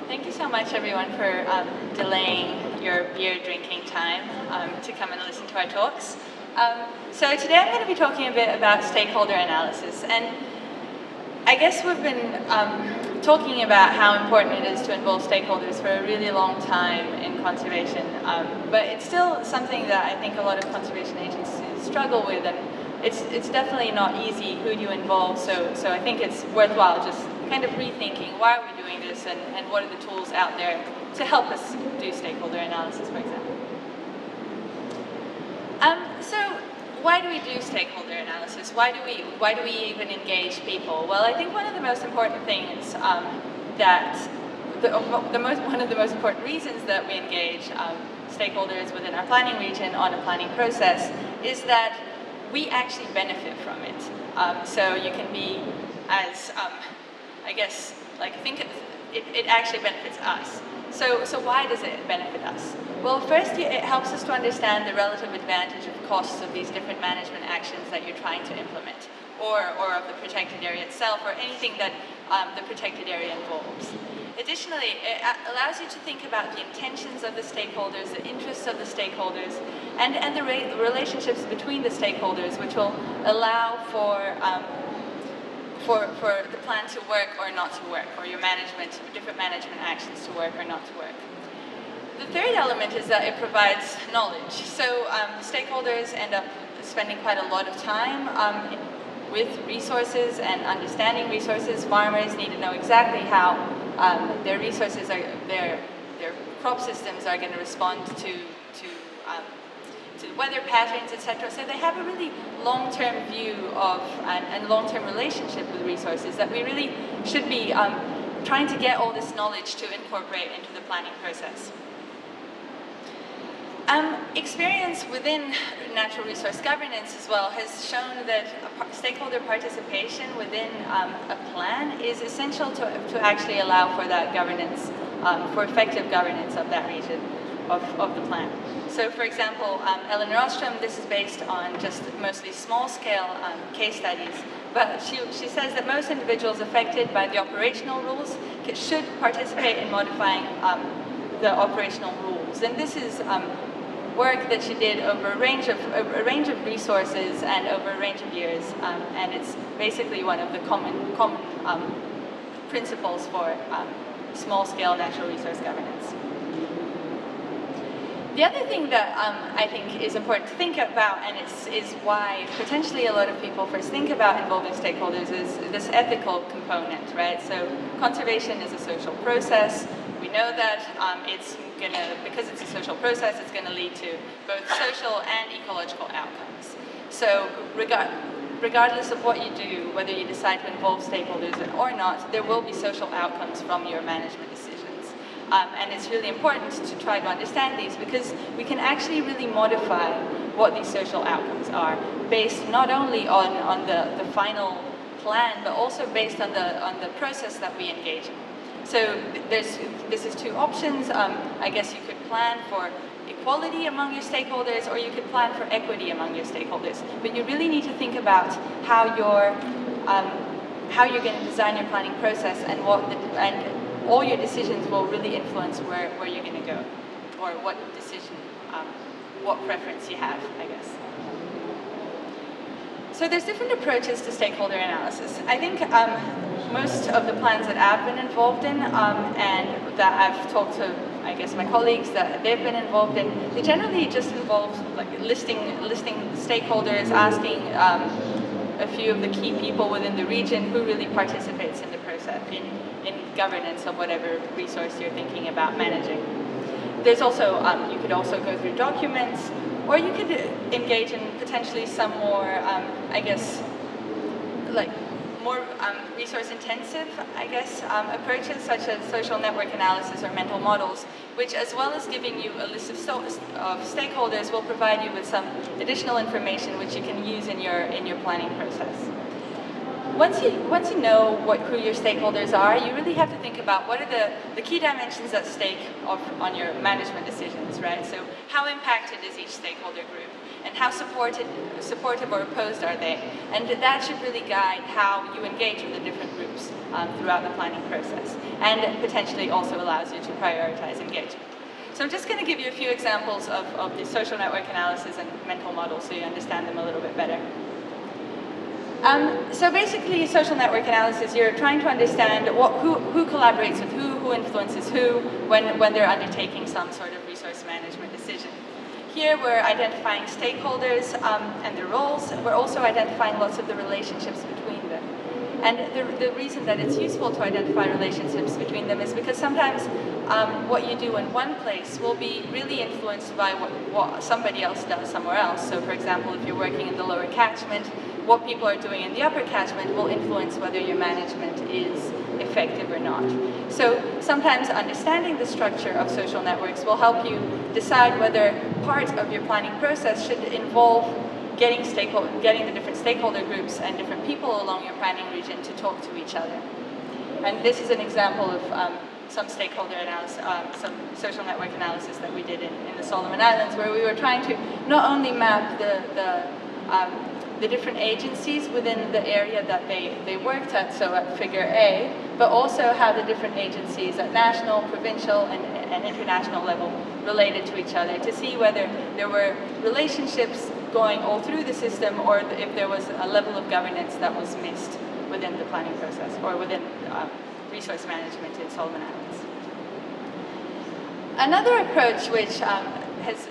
Thank you so much, everyone, for delaying your beer drinking time to come and listen to our talks. So today I'm going to be talking a bit about stakeholder analysis. And I guess we've been talking about how important it is to involve stakeholders for a really long time in conservation. But it's still something that I think a lot of conservation agencies struggle with. And it's definitely not easy who do you involve. So I think it's worthwhile just kind of rethinking why are we doing this and what are the tools out there to help us do stakeholder analysis, for example. So why do we do stakeholder analysis? Why do we even engage people? Well, I think one of the most important things one of the most important reasons that we engage stakeholders within our planning region on a planning process is that we actually benefit from it. So you can be as I guess, think it actually benefits us. So why does it benefit us? Well, first, it helps us to understand the relative advantage of costs of these different management actions that you're trying to implement, or of the protected area itself, or anything that the protected area involves. Additionally, it allows you to think about the intentions of the stakeholders, the interests of the stakeholders, and the relationships between the stakeholders, which will allow for the plan to work or not to work, or your different management actions to work or not to work. The third element is that it provides knowledge. So stakeholders end up spending quite a lot of time with resources and understanding resources. Farmers need to know exactly how their resources, their crop systems are going to respond to weather patterns, etc. So they have a really long-term view of and long-term relationship with resources that we really should be trying to get all this knowledge to incorporate into the planning process. Experience within natural resource governance as well has shown that stakeholder participation within a plan is essential to actually allow for that governance, for effective governance of that region of the plan. So for example, Ellen Rostrom, this is based on just mostly small-scale case studies, but she says that most individuals affected by the operational rules should participate in modifying the operational rules. And this is work that she did over a range of resources and over a range of years, and it's basically one of the common principles for small-scale natural resource governance. The other thing that I think is important to think about, and is why potentially a lot of people first think about involving stakeholders, is this ethical component, right? So conservation is a social process. We know that because it's a social process, it's going to lead to both social and ecological outcomes. So regardless of what you do, whether you decide to involve stakeholders or not, there will be social outcomes from your management decisions. And it's really important to try to understand these, because we can actually really modify what these social outcomes are based not only on the final plan, but also based on the process that we engage in. So this is two options. I guess you could plan for equality among your stakeholders, or you could plan for equity among your stakeholders. But you really need to think about how you're going to design your planning process, and all your decisions will really influence where you're going to go, or what preference you have, I guess. So there's different approaches to stakeholder analysis. I think most of the plans that I've been involved in and that I've talked to, I guess, my colleagues that they've been involved in, they generally just involve listing stakeholders, asking a few of the key people within the region who really participates in the process, in governance of whatever resource you're thinking about managing. There's also, you could also go through documents, or you could engage in potentially some more, I guess, more resource-intensive, approaches, such as social network analysis or mental models, which, as well as giving you a list of stakeholders, will provide you with some additional information which you can use in your planning process. Once you know who your stakeholders are, you really have to think about what are the key dimensions at stake on your management decisions, right? So how impacted is each stakeholder group? and how supportive or opposed are they. And that should really guide how you engage with the different groups throughout the planning process, and potentially also allows you to prioritize engagement. So I'm just going to give you a few examples of the social network analysis and mental models so you understand them a little bit better. So basically, social network analysis, you're trying to understand who collaborates with who influences who, when they're undertaking some sort of resource management decision. Here we're identifying stakeholders and their roles. We're also identifying lots of the relationships between them. And the reason that it's useful to identify relationships between them is because sometimes what you do in one place will be really influenced by what somebody else does somewhere else. So for example, if you're working in the lower catchment, what people are doing in the upper catchment will influence whether your management is effective or not. So sometimes understanding the structure of social networks will help you decide whether part of your planning process should involve getting the different stakeholder groups and different people along your planning region to talk to each other. And this is an example of some stakeholder analysis, some social network analysis that we did in the Solomon Islands, where we were trying to not only map the different agencies within the area that they worked at, so at figure A, but also how the different agencies at national, provincial, and international level related to each other, to see whether there were relationships going all through the system, or if there was a level of governance that was missed within the planning process, or within resource management in Solomon Islands. Another approach which is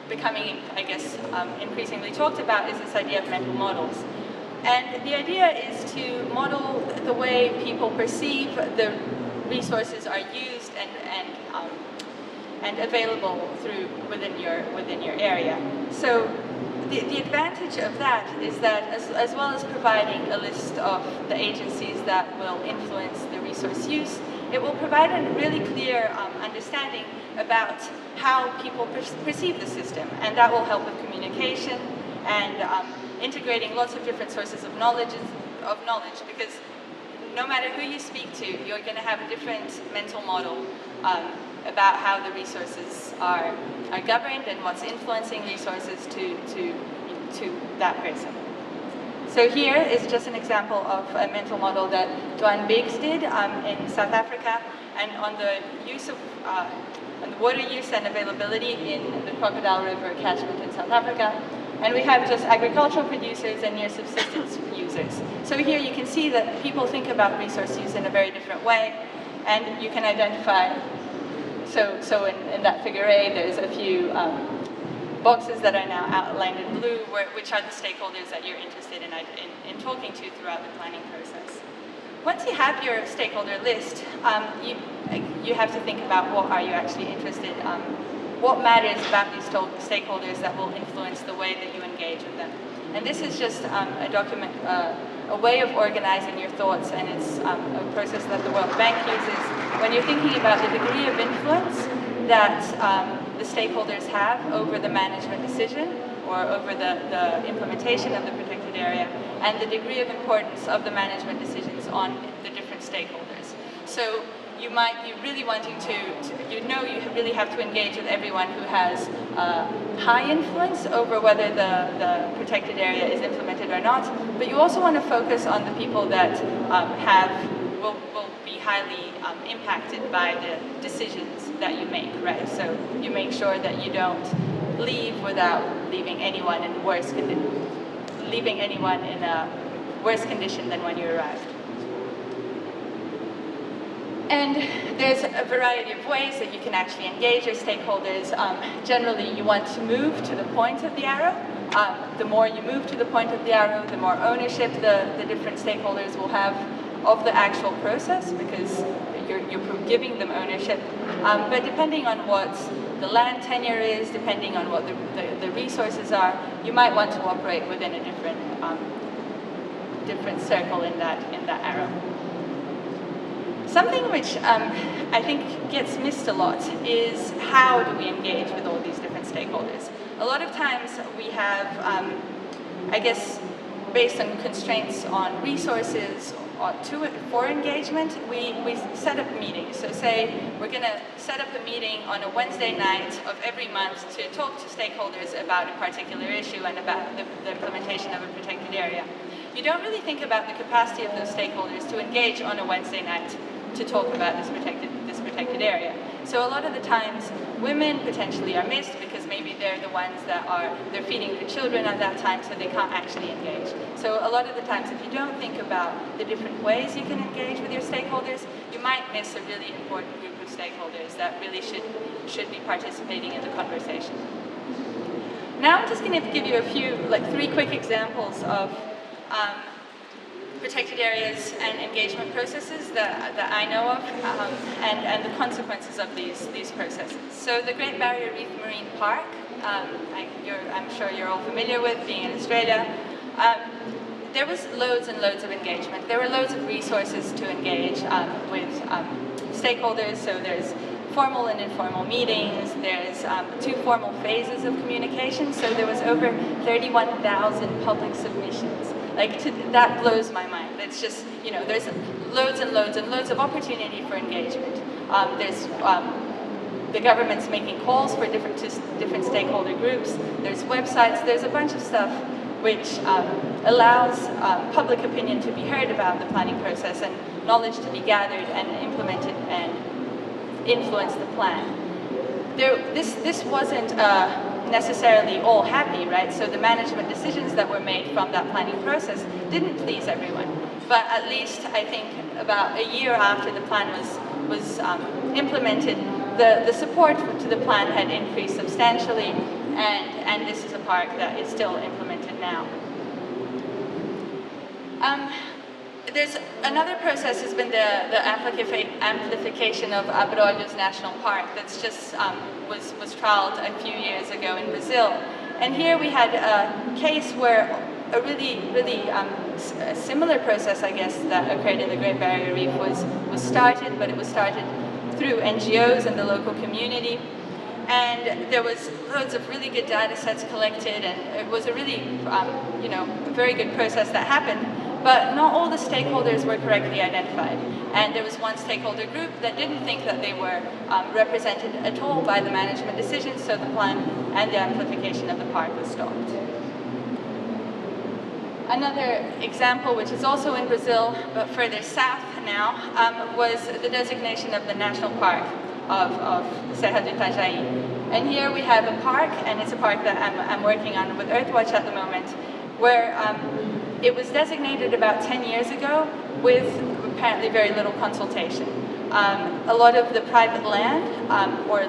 becoming, I guess, increasingly talked about is this idea of mental models. And the idea is to model the way people perceive the resources are used and available within your area. So the advantage of that is that as well as providing a list of the agencies that will influence the resource use, it will provide a really clear understanding about how people perceive the system, and that will help with communication and integrating lots of different sources of knowledge, because no matter who you speak to, you're going to have a different mental model about how the resources are governed and what's influencing resources to that person. So here is just an example of a mental model that Dwan Biggs did in South Africa, and on the use of on the water use and availability in the Crocodile River catchment in South Africa. And we have just agricultural producers and near subsistence users. So here you can see that people think about resource use in a very different way, and you can identify, so in that figure A, there's a few boxes that are now outlined in blue, which are the stakeholders that you're interested in talking to throughout the planning process. Once you have your stakeholder list, you have to think about what are you actually interested in, what matters about these stakeholders that will influence the way that you engage with them. And this is just a way of organizing your thoughts, and it's a process that the World Bank uses when you're thinking about the degree of influence that the stakeholders have over the management decision or over the implementation of the protected area, and the degree of importance of the management decisions on the different stakeholders. So you might be really wanting you really have to engage with everyone who has high influence over whether the protected area is implemented or not, but you also want to focus on the people that will be highly impacted by the decisions that you make, right? So you make sure that you don't leave without leaving anyone in a worse condition than when you arrived. And there's a variety of ways that you can actually engage your stakeholders. Generally, you want to move to the point of the arrow. The more you move to the point of the arrow, the more ownership the different stakeholders will have of the actual process, because you're giving them ownership. But depending on what the land tenure is, depending on what the resources are, you might want to operate within a different circle in that arrow. Something which I think gets missed a lot is how do we engage with all these different stakeholders. A lot of times we have, I guess, based on constraints on resources for engagement, we set up meetings. So say we're going to set up a meeting on a Wednesday night of every month to talk to stakeholders about a particular issue and about the implementation of a protected area. You don't really think about the capacity of those stakeholders to engage on a Wednesday night to talk about this protected area. So a lot of the times, women potentially are missed because maybe they're the ones they're feeding their children at that time, so they can't actually engage. So a lot of the times, if you don't think about the different ways you can engage with your stakeholders, you might miss a really important group of stakeholders that really should be participating in the conversation. Now I'm just going to give you a few, like 3 quick examples of protected areas and engagement processes that I know of, and the consequences of these processes. So the Great Barrier Reef Marine Park, I'm sure you're all familiar with, being in Australia. There was loads and loads of engagement. There were loads of resources to engage with stakeholders. So there's formal and informal meetings. There's 2 formal phases of communication. So there was over 31,000 public submissions. That blows my mind. It's just, there's loads and loads and loads of opportunity for engagement. There's the government's making calls for different stakeholder groups. There's websites. There's a bunch of stuff which allows public opinion to be heard about the planning process and knowledge to be gathered and implemented and influence the plan. This wasn't necessarily all happy, right? So the management decisions that were made from that planning process didn't please everyone. But at least I think about a year after the plan was implemented, the support to the plan had increased substantially, and this is a park that is still implemented now. There's another process has been the amplification of Abrolhos National Park that's just was trialed a few years ago in Brazil. And here we had a case where a really similar process, I guess, that occurred in the Great Barrier Reef was started, but it was started through NGOs and the local community. And there was loads of really good data sets collected, and it was a really, very good process that happened. But not all the stakeholders were correctly identified. And there was one stakeholder group that didn't think that they were represented at all by the management decisions, so the plan and the amplification of the park was stopped. Another example, which is also in Brazil, but further south now, was the designation of the national park of Serra do Itajaí. And here we have a park, and it's a park that I'm working on with Earthwatch at the moment, where it was designated about 10 years ago with apparently very little consultation. A lot of the private land, or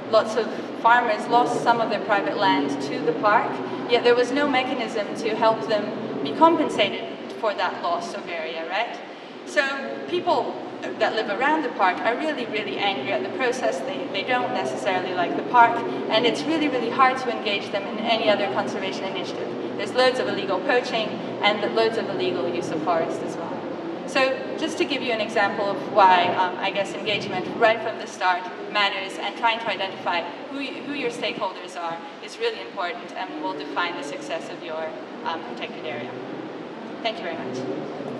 lots of farmers lost some of their private land to the park, yet there was no mechanism to help them be compensated for that loss of area, right? So people that live around the park are really, really angry at the process. They don't necessarily like the park, and it's really, really hard to engage them in any other conservation initiative. There's loads of illegal poaching and loads of illegal use of forest as well. So just to give you an example of why I guess engagement right from the start matters, and trying to identify who your stakeholders are is really important and will define the success of your protected area. Thank you very much.